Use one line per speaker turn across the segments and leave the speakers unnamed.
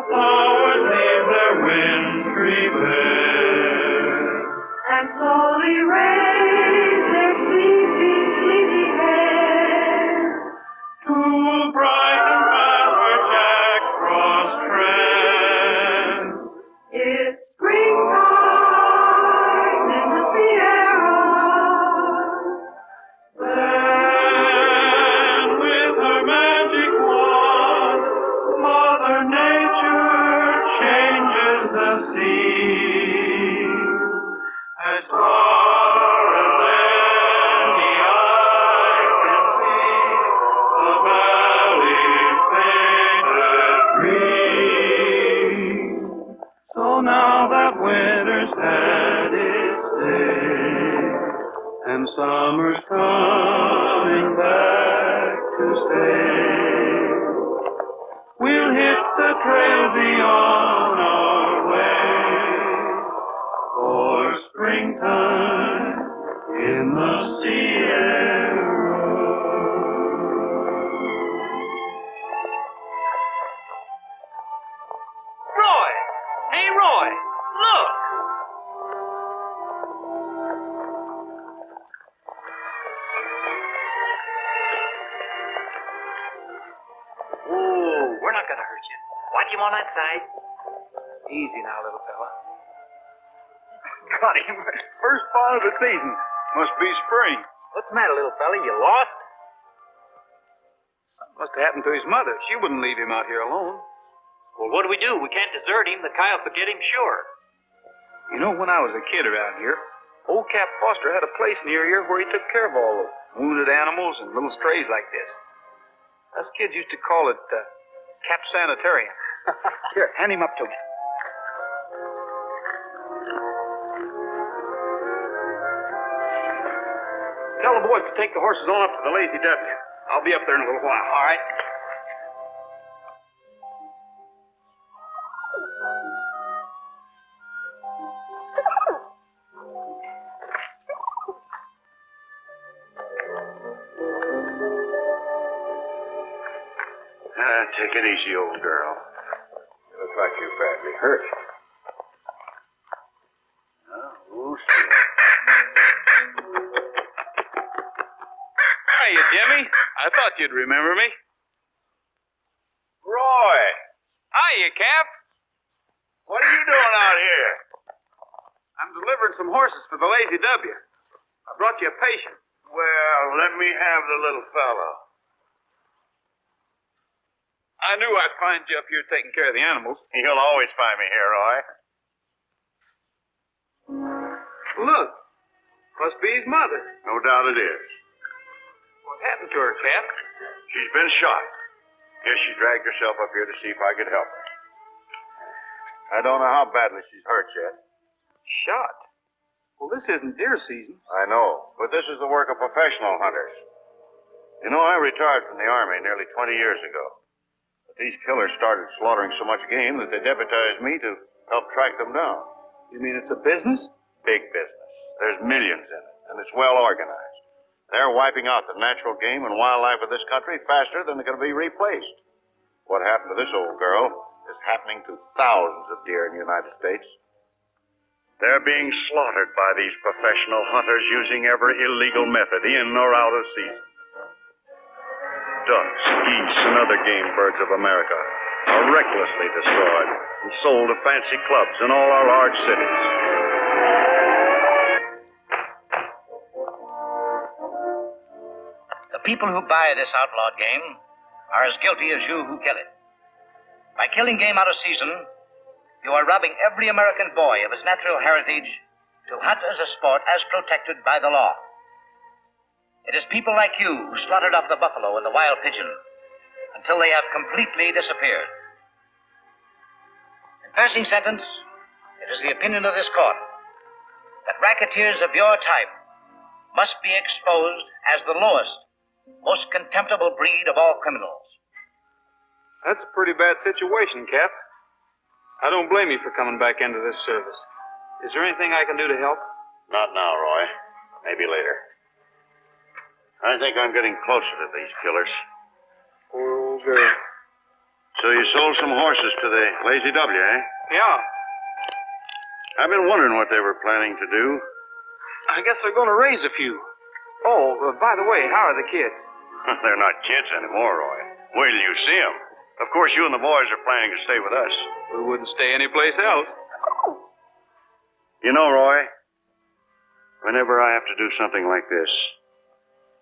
flowers leave their wintry bed,
and slowly raise their sleepy, sleepy heads.
to brighten path where Jack Frost treads.
It's springtime in the Sierra.
Then, with her magic wand, Mother Nature changes the scene. As far as any eye can see, the valley's painted green. So now that winter's had its day, and summer's coming back to stay, we'll hit the trail beyond our way for springtime in the Sierra.
Roy! Hey, Roy! Look! Ooh, we're not going to hurt you. Watch him on that side.
Easy now, little fella.
Got him. First spawn of the season. Must be spring.
What's the matter, little fella? You lost?
Something must have happened to his mother. She wouldn't leave him out here alone.
Well, what do? We can't desert him. The coyotes will get him sure.
You know, when I was a kid around here, old Cap Foster had a place near here where he took care of all the wounded animals and little strays like this. Us kids used to call it Cap Sanitarium. Here, hand him up to me. Tell the boys to take the horses on up to the Lazy W. I'll be up there in a little while.
All right.
Take it easy, old girl. You look like you're badly hurt. Oh, shit. Hiya, Jimmy. I thought you'd remember me.
Roy,
Hiya, Cap.
what are you doing out here?
I'm delivering some horses for the Lazy W. I brought you a patient.
Well, let me have the little fellow.
I knew I'd find you up here taking care of the animals.
You'll always find me here, Roy.
Look. Must be his mother.
No doubt it is.
What happened to her, Cap?
She's been shot. Guess she dragged herself up here to see if I could help her. I don't know how badly she's hurt yet.
Shot? Well, this isn't deer season.
I know, but this is the work of professional hunters. You know, I retired from the Army nearly 20 years ago. But these killers started slaughtering so much game that they deputized me to help track them down.
You mean it's a business?
Big business. There's millions in it, and it's well organized. They're wiping out the natural game and wildlife of this country faster than they're going to be replaced. What happened to this old girl is happening to thousands of deer in the United States. They're being slaughtered by these professional hunters using every illegal method in or out of season. Ducks, geese, and other game birds of America are recklessly destroyed and sold to fancy clubs in all our large cities.
The people who buy this outlawed game are as guilty as you who kill it. By killing game out of season, you are robbing every American boy of his natural heritage to hunt as a sport as protected by the law. It is people like you who slaughtered off the buffalo and the wild pigeon until they have completely disappeared. In passing sentence, it is the opinion of this court that racketeers of your type must be exposed as the lowest, most contemptible breed of all criminals.
That's a pretty bad situation, Cap. I don't blame you for coming back into this service. Is there anything I can do to help?
Not now, Roy. Maybe later. I think I'm getting closer to these killers.
Poor old girl.
So you sold some horses to the Lazy W, eh?
Yeah.
I've been wondering what they were planning to do.
I guess they're going to raise a few. Oh, by the way, how are the kids?
They're not kids anymore, Roy. Wait till you see them. Of course, you and the boys are planning to stay with us.
We wouldn't stay anyplace else.
You know, Roy, whenever I have to do something like this,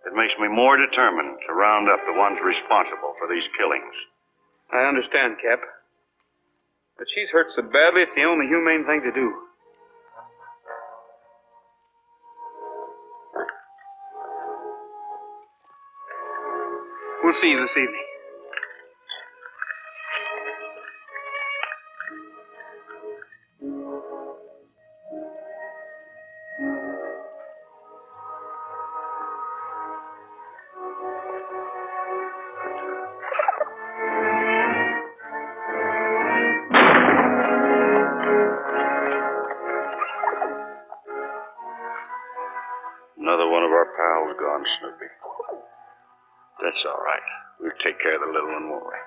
it makes me more determined to round up the ones responsible for these killings.
I understand, Cap. But she's hurt so badly, it's the only humane thing to do. We'll see you this evening.
Another one of our pals gone, Snoopy. That's all right. We'll take care of the little one, won't we?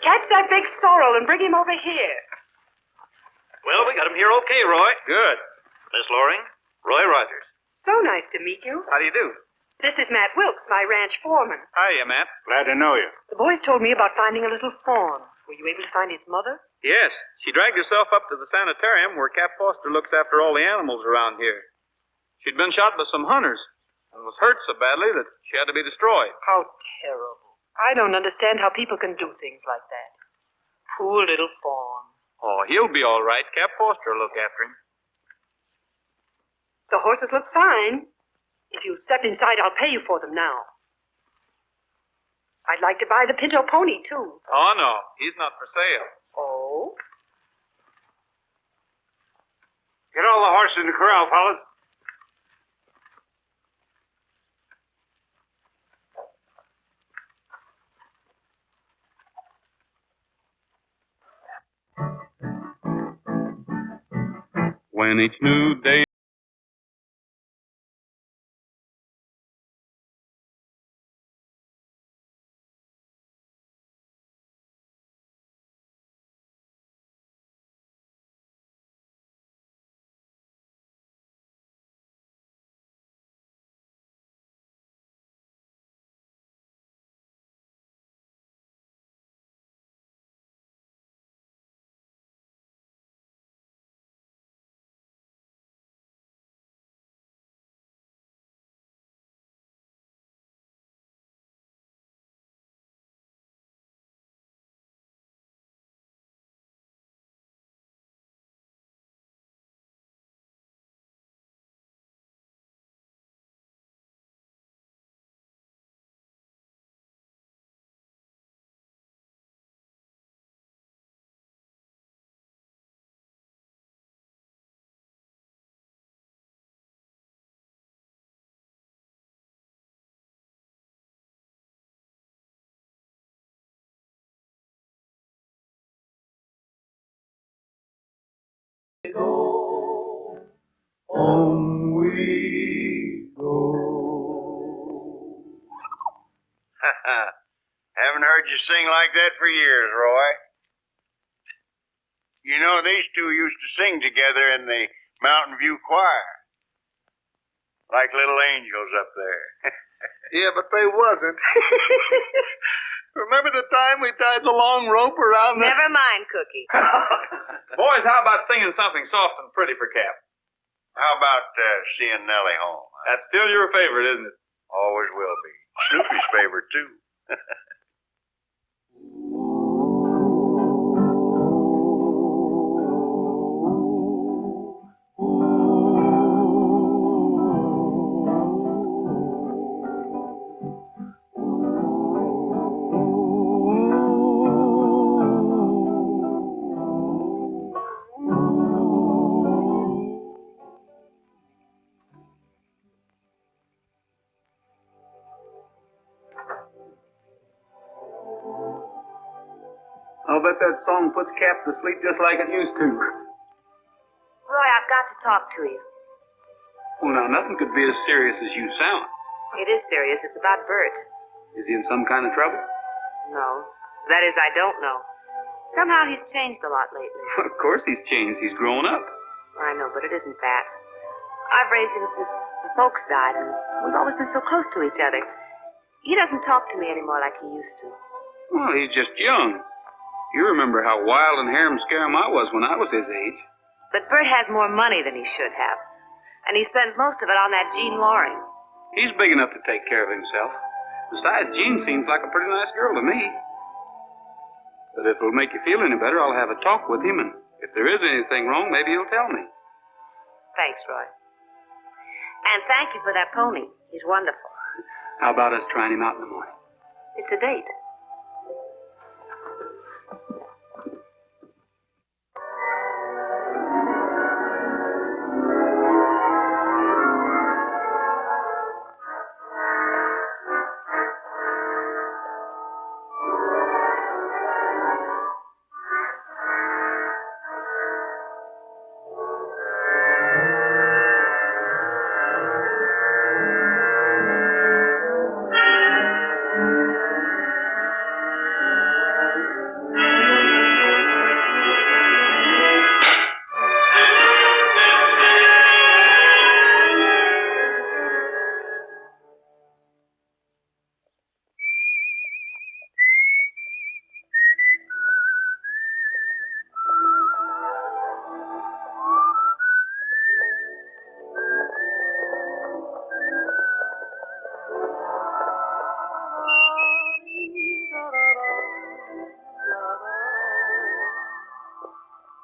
Catch that big sorrel and bring him over here.
Well, we got him here okay, Roy.
Good.
Miss Loring, Roy Rogers.
So nice to meet you.
How do you do?
This is Matt Wilkes, my ranch foreman.
Hiya, Matt.
Glad to know you.
The boys told me about finding a little fawn. Were you able to find his mother?
Yes, she dragged herself up to the sanitarium where Cap Foster looks after all the animals around here. She'd been shot by some hunters and was hurt so badly that she had to be destroyed.
How terrible. I don't understand how people can do things like that. Poor little fawn.
Oh, he'll be all right. Cap Foster will look after him.
The horses look fine. If you step inside, I'll pay you for them now. I'd like to buy the Pinto pony, too.
Oh, no, he's not for sale.
Oh?
Get all the horses in the corral, fellas.
When each new day home we go.
Haven't heard you sing like that for years, Roy. You know, these two used to sing together in the Mountain View Choir. Like little angels up there.
Yeah, but they wasn't. Remember the time we tied the long rope around the...
Never mind, Cookie.
Boys, how about singing something soft and pretty for Cap?
How about seeing Nellie home?
That's still your favorite, isn't it?
Always will be. Snoopy's favorite, too.
I'll bet that song puts Cap to sleep just like it used to.
Roy, I've got to talk to you.
Well, now, nothing could be as serious as you sound.
It is serious. It's about Bert.
Is he in some kind of trouble?
No. That is, I don't know. Somehow he's changed a lot lately.
Of course he's changed. He's grown up.
I know, but it isn't that. I've raised him since the folks died, and we've always been so close to each other. He doesn't talk to me anymore like he used to.
Well, he's just young. You remember how wild and harum-scarum I was when I was his age.
But Bert has more money than he should have. And he spends most of it on that Jean Loring.
He's big enough to take care of himself. Besides, Jean seems like a pretty nice girl to me. But if it'll make you feel any better, I'll have a talk with him, and if there is anything wrong, maybe he'll tell me.
Thanks, Roy. And thank you for that pony. He's wonderful.
How about us trying him out in the morning?
It's a date.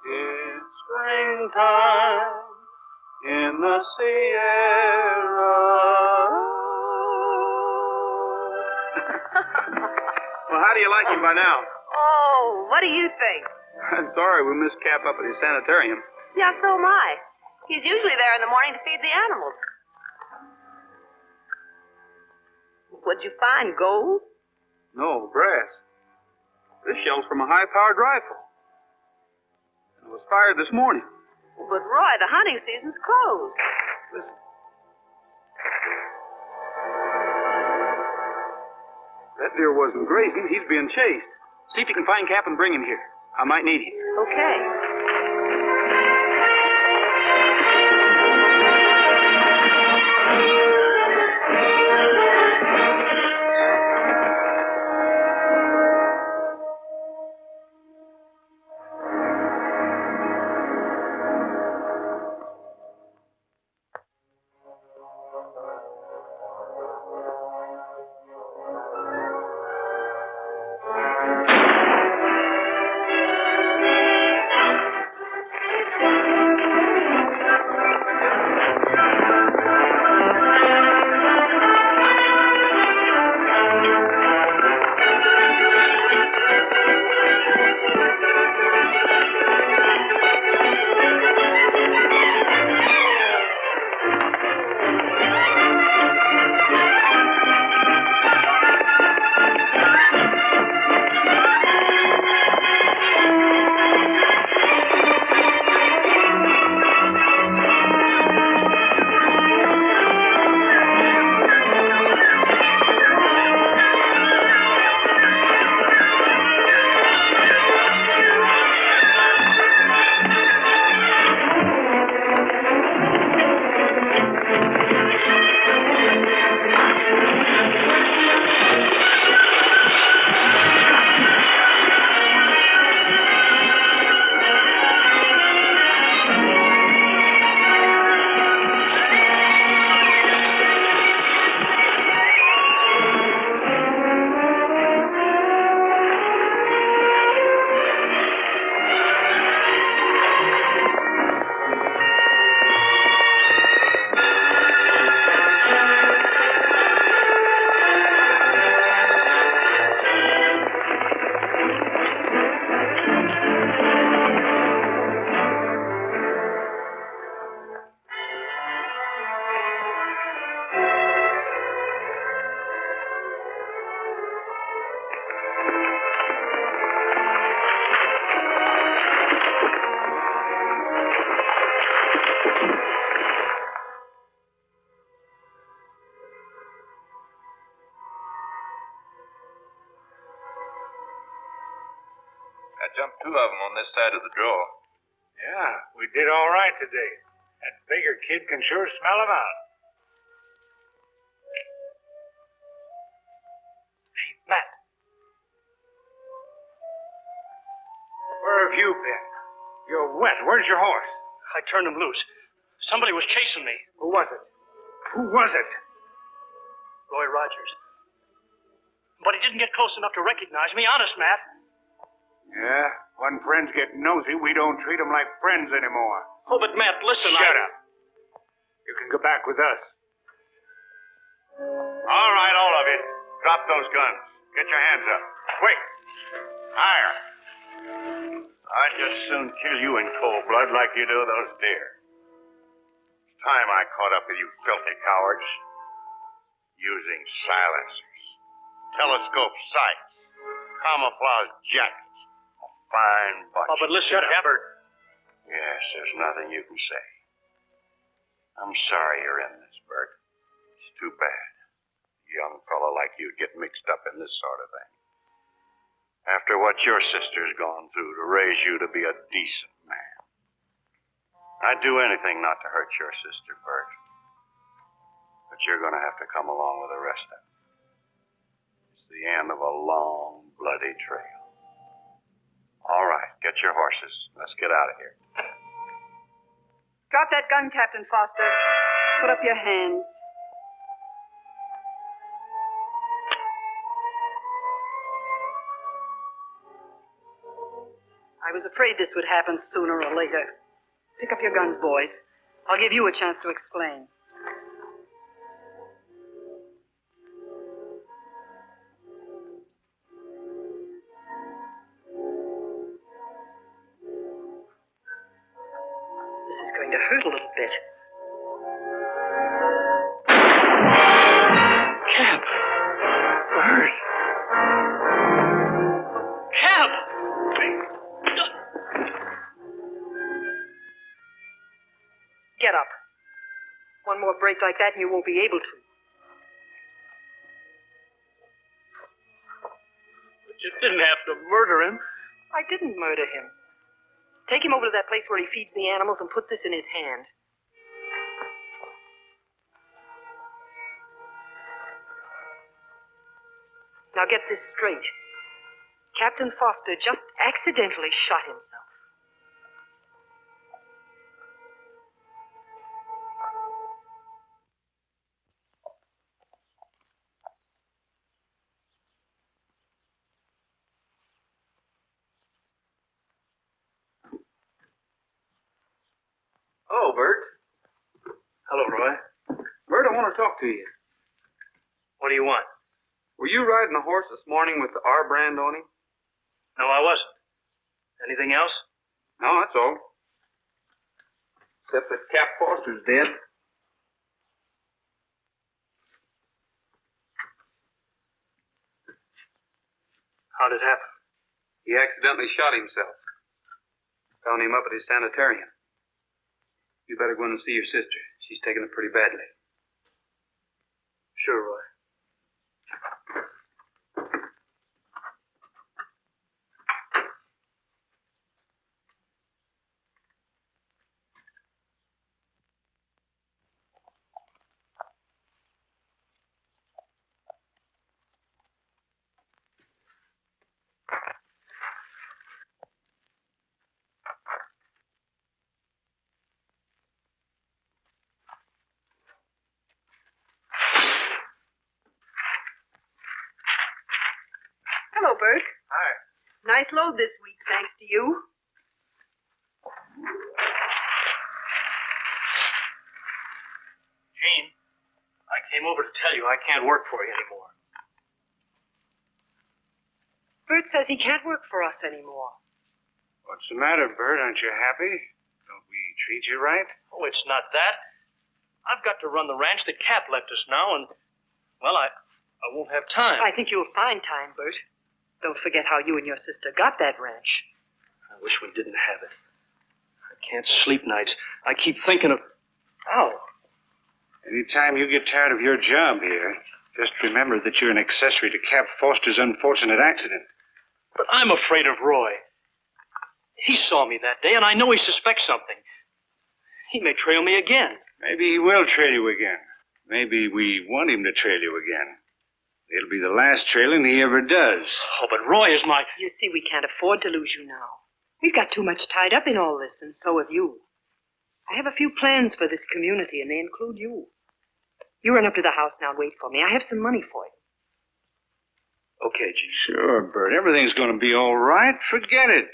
It's springtime in the Sierra.
Well, how do you like him by now?
Oh, what do you think?
I'm sorry we missed Cap up at his sanitarium.
Yeah, so am I. He's usually there in the morning to feed the animals. What'd you find, gold?
No, brass. This shell's from a high-powered rifle. It was fired this morning.
But, Roy, the hunting season's closed.
Listen. That deer wasn't grazing. He's being chased. See if you can find Cap and bring him here. I might need him.
Okay.
2 of them on this side of the draw.
Yeah, we did all right today. That bigger kid can sure smell 'em out. Hey, Matt. Where have you been? You're wet. Where's your horse?
I turned him loose. Somebody was chasing me.
Who was it? Who was it?
Roy Rogers. But he didn't get close enough to recognize me. Honest, Matt.
Yeah, when friends get nosy, we don't treat them like friends anymore.
Oh, but Matt, listen.
Shut up. You can go back with us.
All right, all of you. Drop those guns. Get your hands up. Quick. Higher. I'd just soon kill you in cold blood like you do those deer. It's time I caught up with you filthy cowards. Using silencers, telescope sights, camouflage jackets. A fine bunch.
Oh, but listen, Bert.
Yes, there's nothing you can say. I'm sorry you're in this, Bert. It's too bad. A young fellow like you get mixed up in this sort of thing. After what your sister's gone through to raise you to be a decent man. I'd do anything not to hurt your sister, Bert. But you're going to have to come along with the rest of it. It's the end of a long, bloody trail. All right, get your horses. Let's get out of here.
Drop that gun, Captain Foster. Put up your hands. I was afraid this would happen sooner or later. Pick up your guns, boys. I'll give you a chance to explain. This is going to hurt a little bit.
Cap! Bert! Cap!
Get up. One more break like that and you won't be able to.
But you didn't have to murder him.
I didn't murder him. Take him over to that place where he feeds the animals and put this in his hand. Now get this straight. Captain Foster just accidentally shot himself.
Oh, Bert.
Hello, Roy.
Bert, I want to talk to you.
What do you want?
Were you riding a horse this morning with the R brand on him?
No, I wasn't. Anything else?
No, that's all. Except that Cap Foster's dead.
How'd it happen?
He accidentally shot himself. Found him up at his sanitarium. You better go in and see your sister. She's taken it pretty badly.
Sure, Roy.
Hello, Bert.
Hi.
Nice load this week, thanks to you.
Gene, I came over to tell you I can't work for you anymore.
Bert says he can't work for us anymore.
What's the matter, Bert? Aren't you happy? Don't we treat you right?
Oh, it's not that. I've got to run the ranch. The Cap left us now, and, well, I won't have time.
I think you'll find time, Bert. Don't forget how you and your sister got that ranch.
I wish we didn't have it. I can't sleep nights. I keep thinking of... Ow.
Anytime you get tired of your job here, just remember that you're an accessory to Cap Foster's unfortunate accident.
But I'm afraid of Roy. He saw me that day, and I know he suspects something. He may trail me again.
Maybe he will trail you again. Maybe we want him to trail you again. It'll be the last trailing he ever does.
Oh, but Roy is my...
You see, we can't afford to lose you now. We've got too much tied up in all this, and so have you. I have a few plans for this community, and they include you. You run up to the house now and wait for me. I have some money for you.
Okay, G.
Sure, Bert. Everything's going to be all right. Forget it.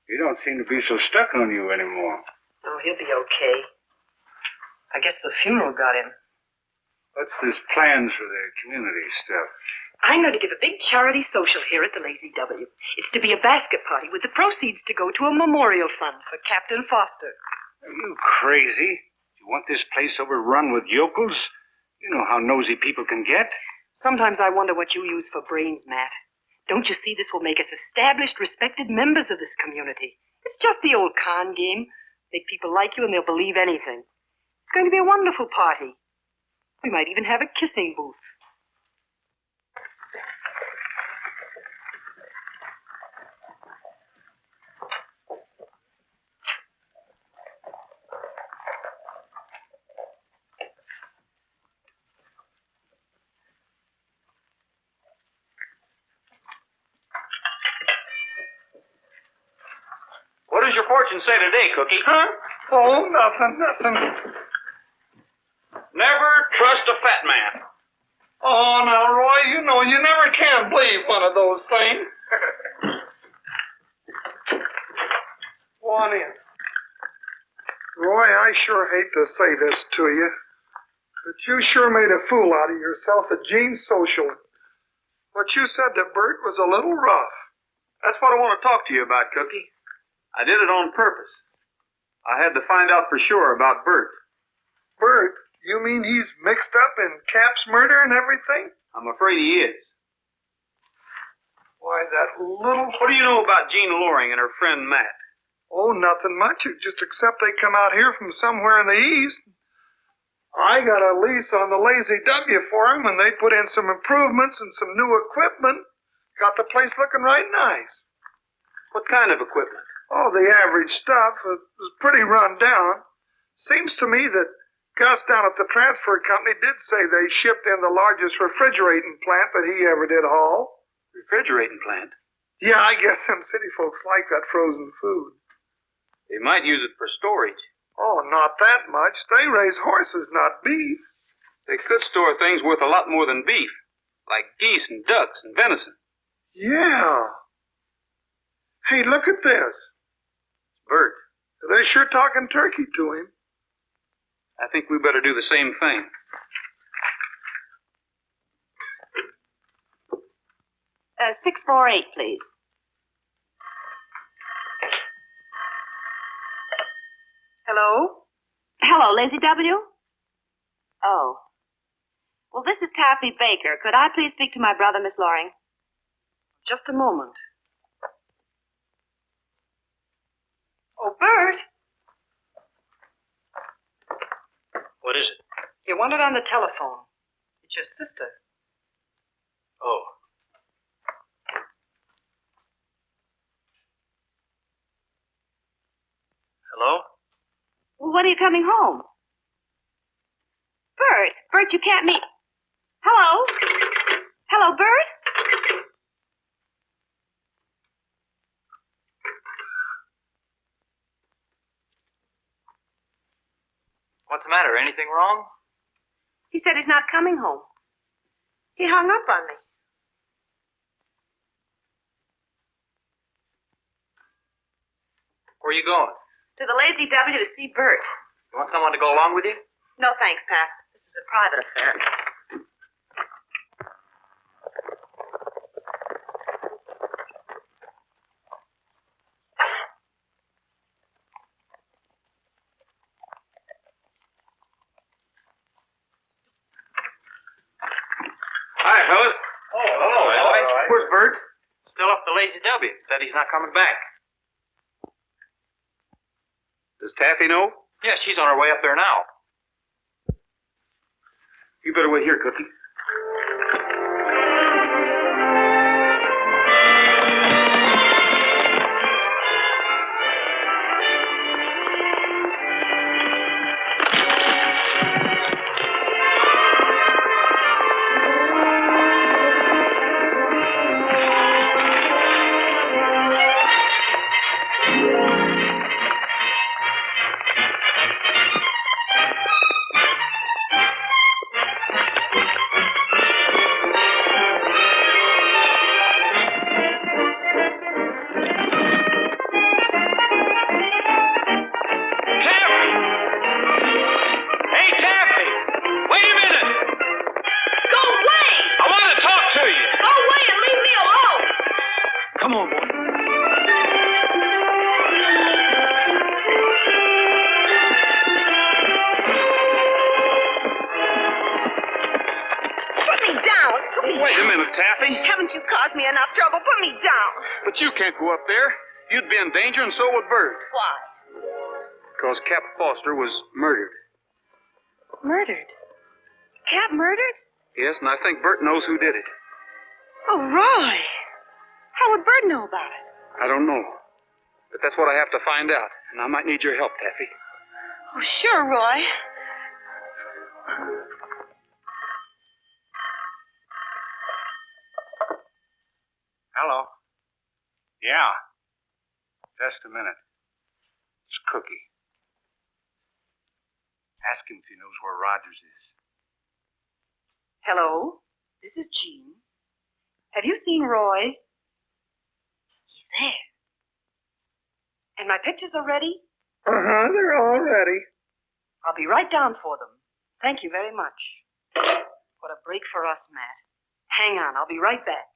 You don't seem to be so stuck on you anymore.
Oh, he'll be okay. I guess the funeral got him.
What's this plans for the community stuff?
I'm going to give a big charity social here at the Lazy W. It's to be a basket party with the proceeds to go to a memorial fund for Captain Foster.
Are you crazy? You want this place overrun with yokels? You know how nosy people can get.
Sometimes I wonder what you use for brains, Matt. Don't you see this will make us established, respected members of this community? It's just the old con game. Make people like you and they'll believe anything. It's going to be a wonderful party. We might even have a kissing booth.
What does your fortune say today, Cookie?
Huh? Oh, nothing.
Never trust a fat man.
Oh, now, Roy, you know you never can believe one of those things. Go on in. Roy, I sure hate to say this to you, but you sure made a fool out of yourself at Jean's social. What you said to Bert was a little rough.
That's what I want to talk to you about, Cookie. I did it on purpose. I had to find out for sure about Bert.
Bert? You mean he's mixed up in Cap's murder and everything?
I'm afraid he is.
Why, that little...
What do you know about Jean Loring and her friend Matt?
Oh, nothing much, just except they come out here from somewhere in the east. I got a lease on the Lazy W for them, and they put in some improvements and some new equipment. Got the place looking right nice.
What kind of equipment?
Oh, the average stuff. It was pretty run down. Seems to me that Gus down at the transfer company did say they shipped in the largest refrigerating plant that he ever did haul.
Refrigerating plant?
Yeah, I guess them city folks like that frozen food.
They might use it for storage.
Oh, not that much. They raise horses, not beef.
They could store things worth a lot more than beef, like geese and ducks and venison.
Yeah. Hey, look at this.
Bert.
They're sure talking turkey to him.
I think we better do the same thing.
648, please.
Hello?
Hello, Lazy W? Oh. Well, this is Taffy Baker. Could I please speak to my brother, Miss Loring?
Just a moment. Oh, Bert!
What is it?
You want it on the telephone. It's your sister.
Oh. Hello?
Well, when are you coming home? Bert, you can't meet... Hello? Hello, Bert?
What's the matter? Anything wrong?
He said he's not coming home. He hung up on me.
Where are you going?
To the Lazy W to see Bert.
You want someone to go along with you?
No, thanks, Pat. This is a private affair.
Hi, fellas.
Oh, hello,
Roy.
Roy.
Where's Bert? Still up the Lazy W. Said he's not coming back. Does Taffy know?
Yeah, she's on her way up there now.
You better wait here, Cookie. Go up there. You'd be in danger, and so would Bert.
Why?
Because Cap Foster was murdered.
Murdered? Cap murdered?
Yes, and I think Bert knows who did it.
Oh, Roy. How would Bert know about it?
I don't know. But that's what I have to find out, and I might need your help, Taffy.
Oh, sure, Roy.
Hello. Yeah. Just a minute. It's Cookie. Ask him if he knows where Rogers is.
Hello, this is Jean. Have you seen Roy? He's there. And my pictures are ready?
Uh-huh, they're all ready.
I'll be right down for them. Thank you very much. What a break for us, Matt. Hang on, I'll be right back.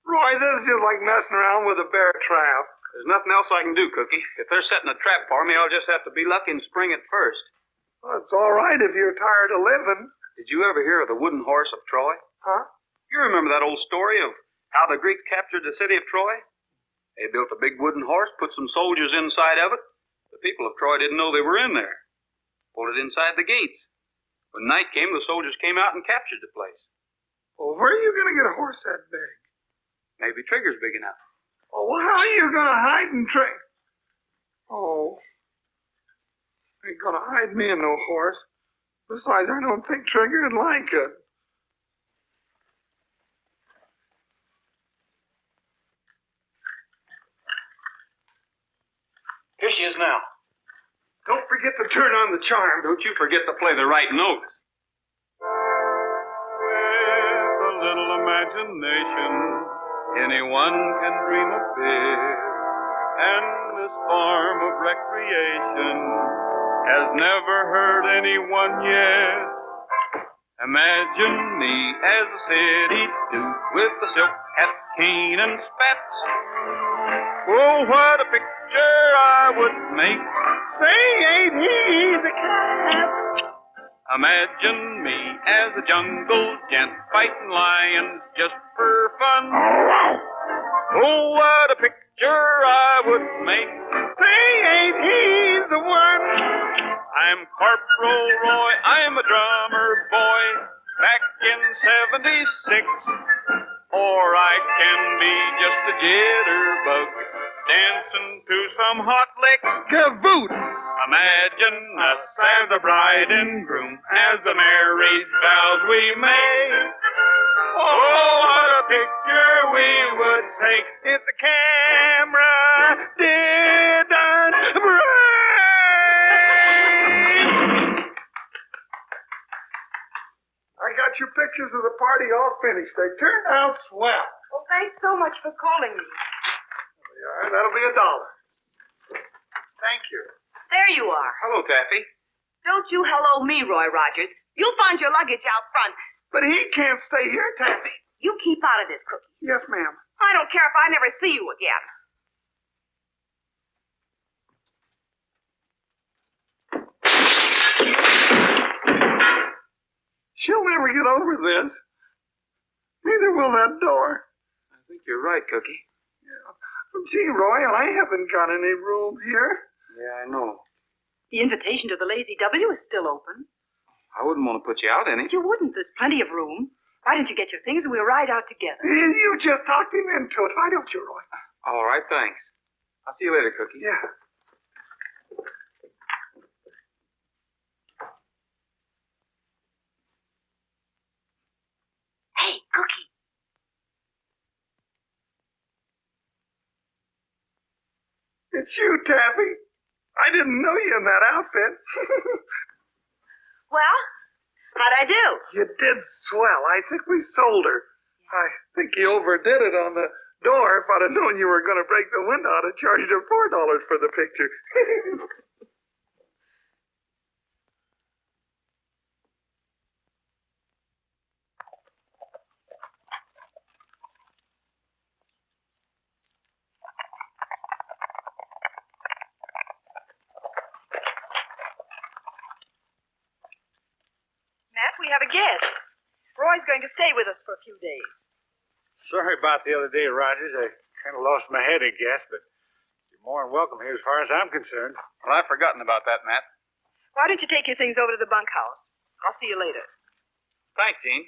Roy, this is just like messing around with a bear trap.
There's nothing else I can do, Cookie. If they're setting a trap for me, I'll just have to be lucky and spring it first.
Well, it's all right if you're tired of living.
Did you ever hear of the wooden horse of Troy?
Huh?
You remember that old story of how the Greeks captured the city of Troy? They built a big wooden horse, put some soldiers inside of it. The people of Troy didn't know they were in there. Pulled it inside the gates. When night came, the soldiers came out and captured the place.
Well, where are you going to get a horse that big?
Maybe Trigger's big enough.
Oh, well, how are you going to hide and trick? Oh, ain't going to hide me in no horse. Besides, I don't think Trigger'd like it.
Here she is now.
Don't forget to turn on the charm.
Don't you forget to play the right note.
With a little imagination, anyone can dream of big. And this form of recreation has never hurt anyone yet. Imagine me as a city dude with a silk hat, cane, and spats. Oh, what a picture I would make. Say, ain't he the cat? Imagine me as a jungle gent fighting lions just for fun. Oh, what a picture I would make. Say, ain't he the one? I'm Corporal Roy, I'm a drummer boy, back in 76. Or I can be just a jitterbug, dancing to some hot licks. Cavoot! Imagine us as a bride and groom, as the marriage vows we make. Oh, what a picture we would take if the camera didn't break.
I got your pictures of the party all finished. They turned out swell.
Well, thanks so much for calling me.
All right, that'll be $1. Thank you.
There you are.
Hello, Taffy.
Don't you hello me, Roy Rogers. You'll find your luggage out front.
But he can't stay here, Taffy.
You keep out of this, Cookie.
Yes, ma'am.
I don't care if I never see you again.
She'll never get over this. Neither will that door.
I think you're right, Cookie.
Yeah. Well, gee, Roy, I haven't got any room here.
Yeah, I know.
The invitation to the Lazy W is still open.
I wouldn't want to put you out any.
But you wouldn't. There's plenty of room. Why don't you get your things and we'll ride out together?
You just talked him into it. Why don't you, Roy?
All right, thanks. I'll see you later, Cookie.
Yeah.
Hey, Cookie.
It's you, Taffy. I didn't know you in that outfit.
Well, how'd I do?
You did swell. I think we sold her. I think you overdid it on the door. If I'd have known you were going to break the window, I'd have charged her $4 for the picture.
Matt, we have a guest. Roy's going to stay with us for a few days.
Sorry about the other day, Rogers. I kind of lost my head, I guess, but you're more than welcome here as far as I'm concerned.
Well, I've forgotten about that, Matt.
Why don't you take your things over to the bunkhouse? I'll see you later.
Thanks, Jean.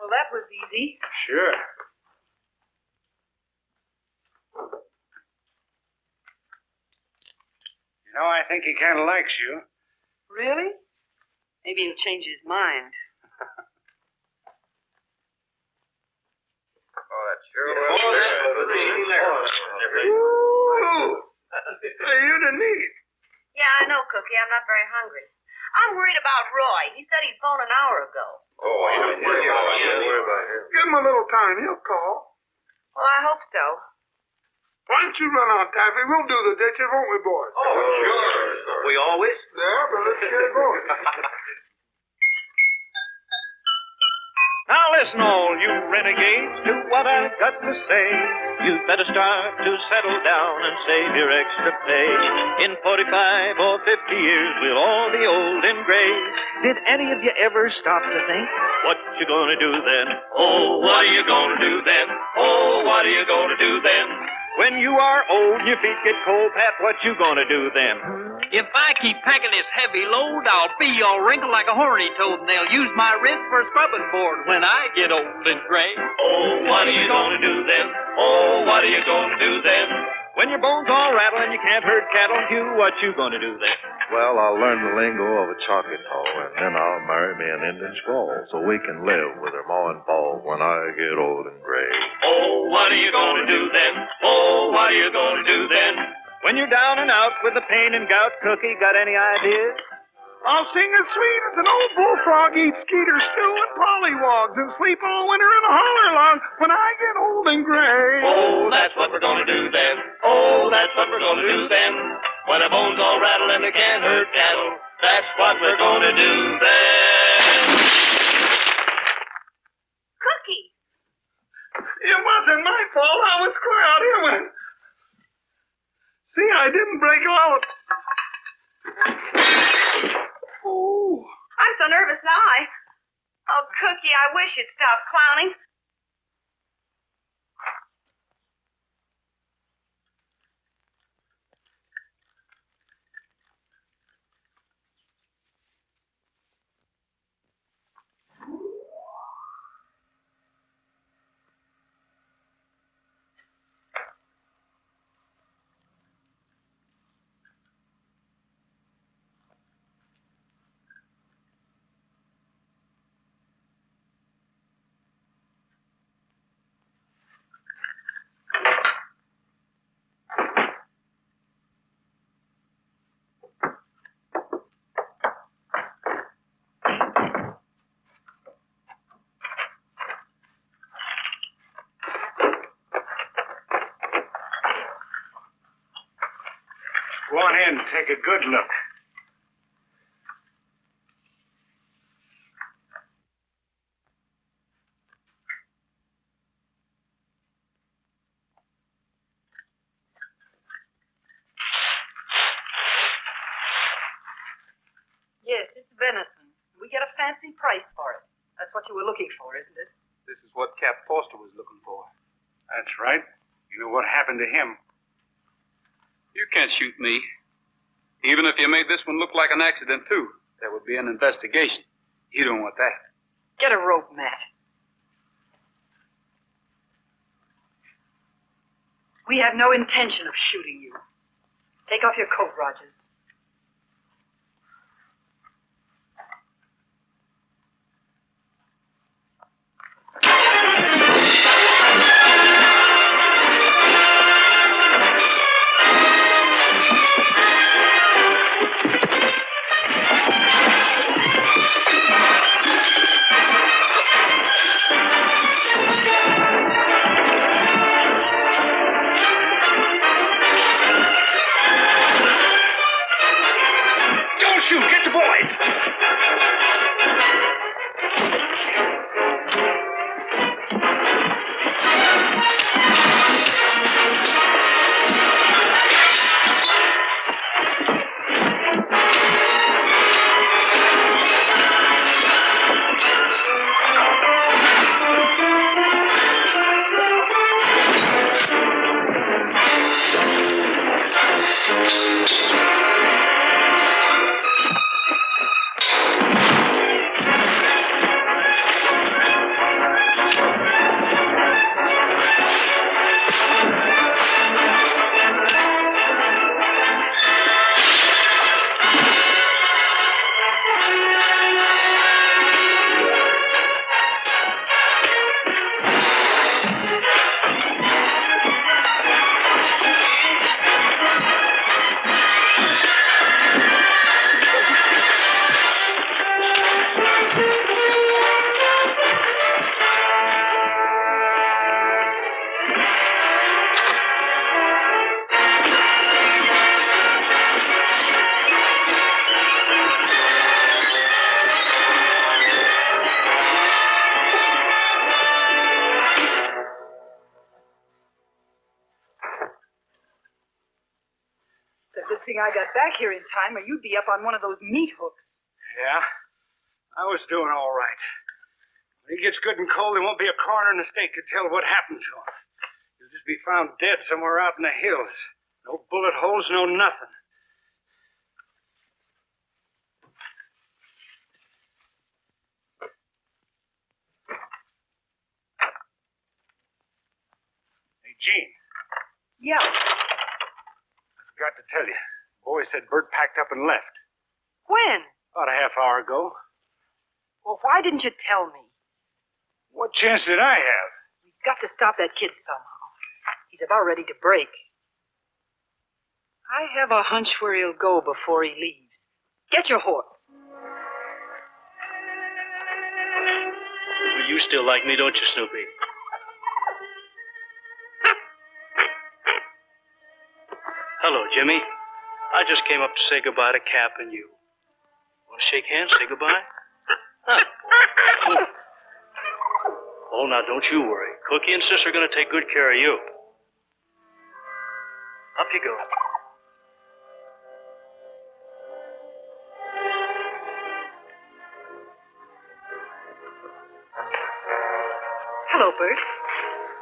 Well, that was easy.
Sure. You know, I think he kind of likes you.
Really? Maybe he'll change his mind.
Oh, that sure
Ooh. Hey, you didn't eat.
Yeah, I know, Cookie. I'm not very hungry. I'm worried about Roy. He said he'd phone an hour ago.
Oh, yeah. Don't worry about him.
Give him a little time. He'll call.
Well, I hope so.
Why don't you run on, Taffy? We'll do the dishes, won't we, boys?
Oh, sure. We always?
Yeah, but let's get going.
Now listen, all you renegades, to what I've got to say. You'd better start to settle down and save your extra pay. In 45 or 50 years, we'll all be old and gray. Did any of you ever stop to think what you gonna do then? Oh, what are you gonna do then? Oh, what are you gonna do then? When you are old and your feet get cold, Pat, what you gonna do then?
If I keep packing this heavy load, I'll be all wrinkled like a horny toad, and they'll use my wrist for a scrubbing board when I get old and gray.
Oh, what are you gonna do then? Oh, what are you gonna do then? When your bones all rattle and you can't herd cattle, Hugh, what you gonna do then?
Well, I'll learn the lingo of a Choctaw, and then I'll marry me an Indian squaw, so we can live with her ma and pa when I get old and gray.
Oh, what are you gonna do then? Oh, what are you gonna do then? When you're down and out with the pain and gout, Cookie, got any ideas?
I'll sing as sweet as an old bullfrog, eat skeeter stew and pollywogs, and sleep all winter in a holler log when I get old and gray.
Oh, that's what we're gonna do then. Oh, that's what we're gonna do then. When our bones all rattle and they can't herd cattle, that's what we're gonna do then.
Cookie!
It wasn't my fault. I was square out here when... See, I didn't break all of... Oh.
I'm so nervous now. Oh, Cookie, I wish you'd stop clowning.
Go on in and take a good look.
Yes, it's venison. We get a fancy price for it. That's what you were looking for, isn't it?
This is what Cap Foster was looking for. That's right. You know what happened to him.
You can't shoot me. Even if you made this one look like an accident, too, there would be an investigation. You don't want that.
Get a rope, Matt. We have no intention of shooting you. Take off your coat, Rogers. I got back here in time, or you'd be up on one of those meat hooks.
Yeah? I was doing all right. When he gets good and cold, there won't be a coroner in the state to tell what happened to him. He'll just be found dead somewhere out in the hills. No bullet holes, no nothing. Hey, Gene.
Yeah.
I forgot to tell you. Boy said Bert packed up and left.
When?
About a half hour ago.
Well, why didn't you tell me?
What chance did I have?
We've got to stop that kid somehow. He's about ready to break. I have a hunch where he'll go before he leaves. Get your horse.
Well, you still like me, don't you, Snoopy? Hello, Jimmy. I just came up to say goodbye to Cap and you. Want to shake hands, say goodbye? Huh. Oh, now, don't you worry. Cookie and Sis are going to take good care of you. Up you go.
Hello, Bert.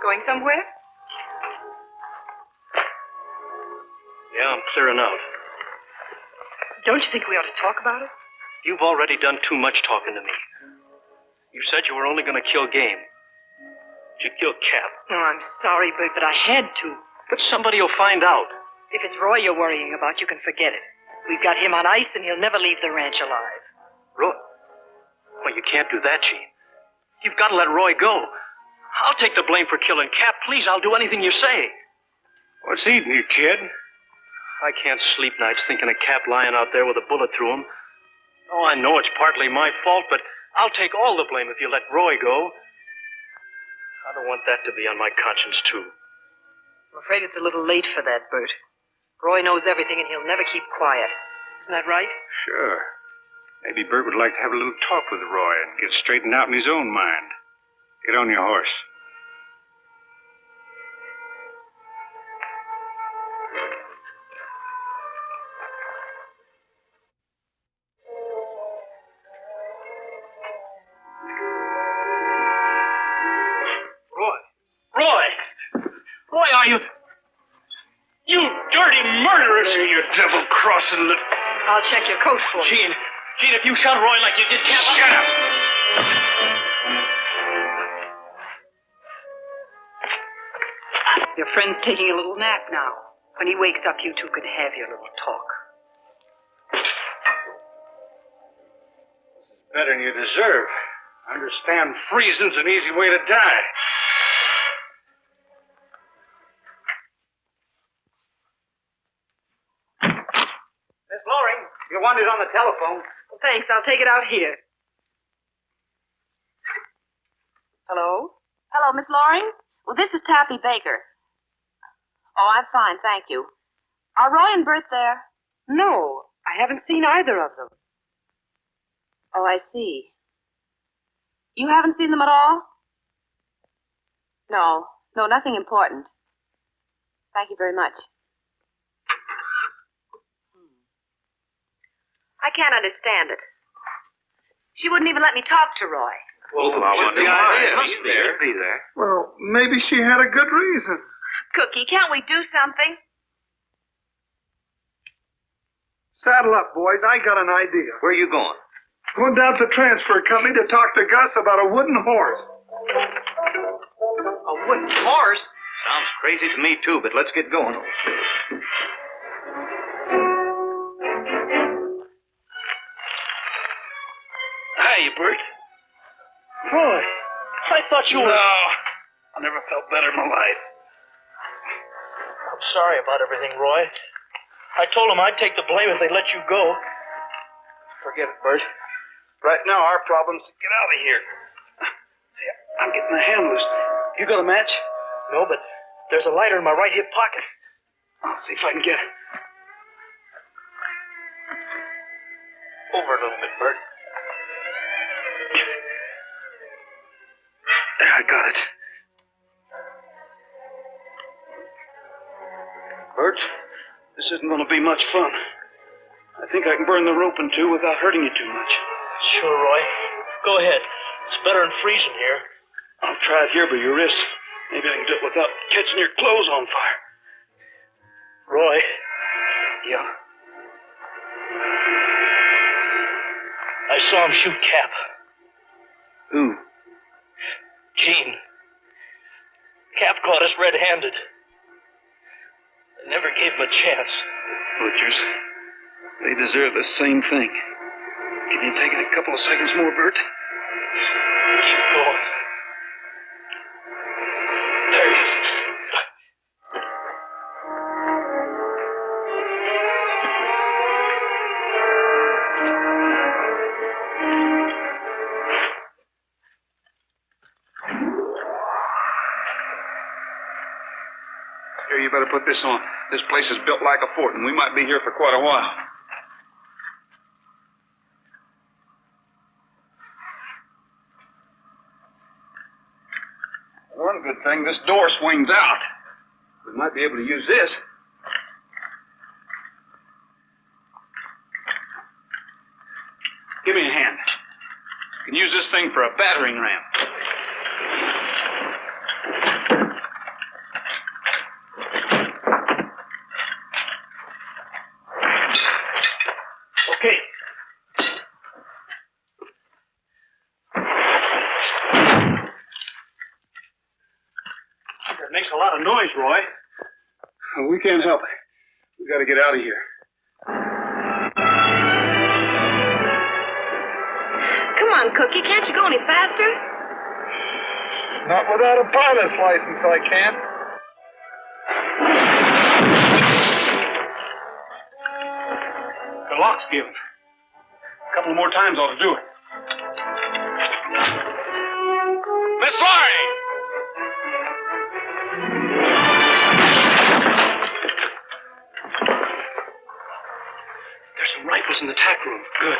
Going somewhere?
Yeah, I'm clearing out.
Don't you think we ought to talk about it?
You've already done too much talking to me. You said you were only going to kill game. Did you kill Cap?
Oh, I'm sorry, Bert, but I had to.
But somebody will find out.
If it's Roy you're worrying about, you can forget it. We've got him on ice, and he'll never leave the ranch alive.
Roy? Well, you can't do that, Gene. You've got to let Roy go. I'll take the blame for killing Cap. Please, I'll do anything you say.
What's eating you, kid?
I can't sleep nights thinking of Cap lying out there with a bullet through him. Oh, I know it's partly my fault, but I'll take all the blame if you let Roy go. I don't want that to be on my conscience, too.
I'm afraid it's a little late for that, Bert. Roy knows everything, and he'll never keep quiet. Isn't that right?
Sure. Maybe Bert would like to have a little talk with Roy and get straightened out in his own mind. Get on your horse.
I'll check your coat for you.
Gene, if you shot Roy like you did Cap...
Shut up!
Your friend's taking a little nap now. When he wakes up, you two can have your little talk.
Better than you deserve. Understand freezing's an easy way to die.
Miss Loring, you wanted on the telephone.
Well, thanks. I'll take it out here. Hello?
Hello, Miss Loring? Well, this is Taffy Baker. Oh, I'm fine, thank you. Are Roy and Bert there?
No, I haven't seen either of them.
Oh, I see. You haven't seen them at all? No, nothing important. Thank you very much. I can't understand it. She wouldn't even let me talk to Roy.
Well, what's the idea? He's there. Be there.
Well, maybe she had a good reason.
Cookie, can't we do something?
Saddle up, boys. I got an idea.
Where are you going?
Going down to the transfer company to talk to Gus about a wooden horse.
A wooden horse? Sounds crazy to me, too, but let's get going.
Hiya, Bert. Roy, I thought you were...
No, I never felt better in my life.
I'm sorry about everything, Roy. I told them I'd take the blame if they let you go.
Forget it, Bert. Right now, our problem's to get out of here.
See, I'm getting the hand loose. You got a match?
No, but there's a lighter in my right hip pocket.
I'll see if I can get it.
Over a little bit, Bert.
There, I got it. Bert, this isn't going to be much fun. I think I can burn the rope in two without hurting you too much.
Sure, Roy. Go ahead. It's better than freezing here.
I'll try it here by your wrist. Maybe I can do it without catching your clothes on fire.
Roy.
Yeah?
I saw him shoot Cap.
Who?
Gene. Cap caught us red-handed. I never gave him a chance.
Butchers. They deserve the same thing. Can you take it a couple of seconds more, Bert?
Keep going. There he is.
Here, you better put this on. This place is built like a fort, and we might be here for quite a while. One good thing, this door swings out. We might be able to use this. Give me a hand. You can use this thing for a battering ram.
Okay.
That makes a lot of noise, Roy.
We can't help it. We got to get out of here.
Come on, Cookie, can't you go any faster?
Not without a pilot's license, I can't.
The lock's given. A couple more times ought to do it.
Miss Loring!
There's some rifles in the tack room. Good.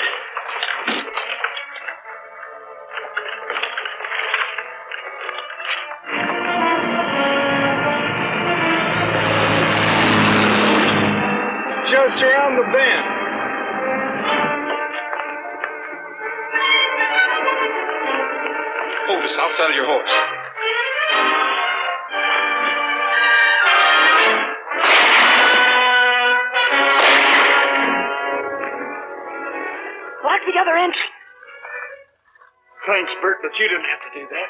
Just around the bend.
Hold this outside of your horse.
Block the other entrance.
Thanks, Bert, but you didn't have to do that.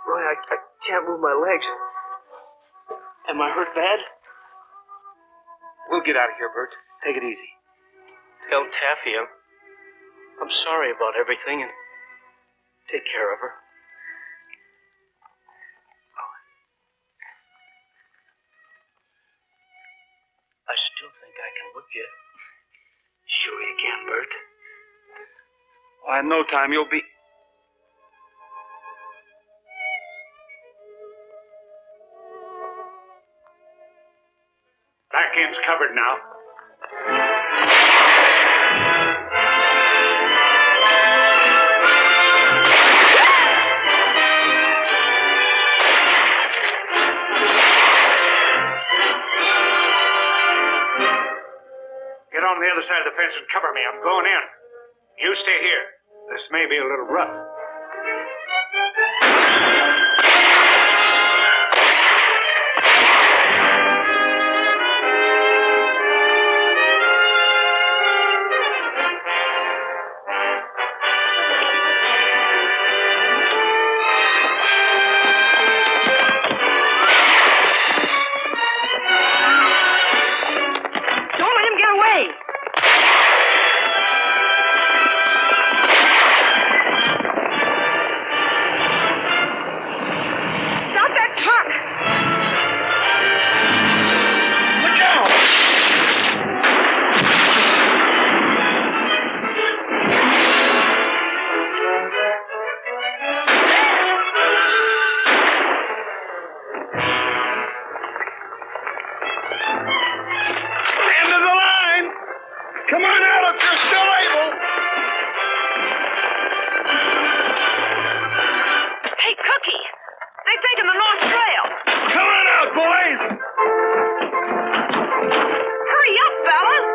Roy, I can't move my legs. Am I hurt bad?
We'll get out of here, Bert. Take it easy.
Tell Taffy I'm sorry about everything, and take care of her. I still think I can whip you. Sure you can, Bert.
Well, in no time, you'll be...
Back end's covered now. Get on the other side of the fence and cover me. I'm going in. You stay here. This may be a little rough.
Don't let him get away. Stop that truck.
Look out!
End of the line. Come on out if you're still able.
Hey, Cookie, they've taken the North Trail.
Come on out, boys.
Hurry up, fellas.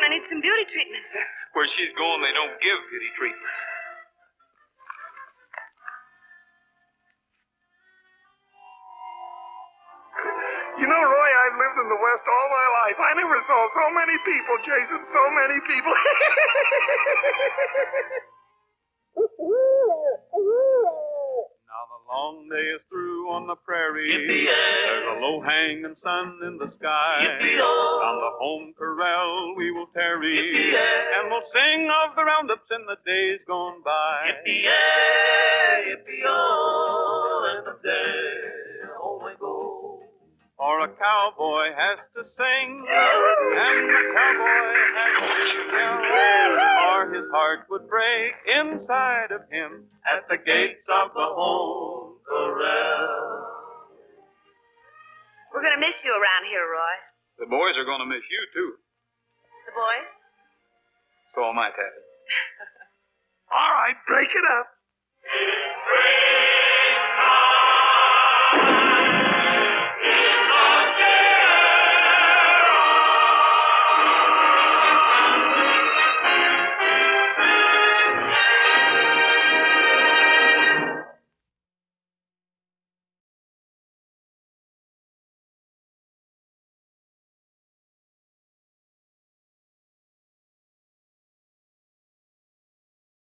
gonna need some beauty treatment.
Where she's going, they don't give beauty treatments.
You know, Roy, I've lived in the West all my life. I never saw so many people, Jason, so many people.
Now the long day is through on the prairie. There's a low-hanging sun in the sky. On the home corral we will tarry, and we'll sing of the roundups in the days gone by. And the day home we go. For a cowboy has to sing, and the cowboy has to yell, or his heart would break inside of him at the gates of the home corral.
We're gonna miss you around here, Roy.
The boys are going to miss you, too.
The boys?
So am I, Taffy.
All right, break it up.
Springtime!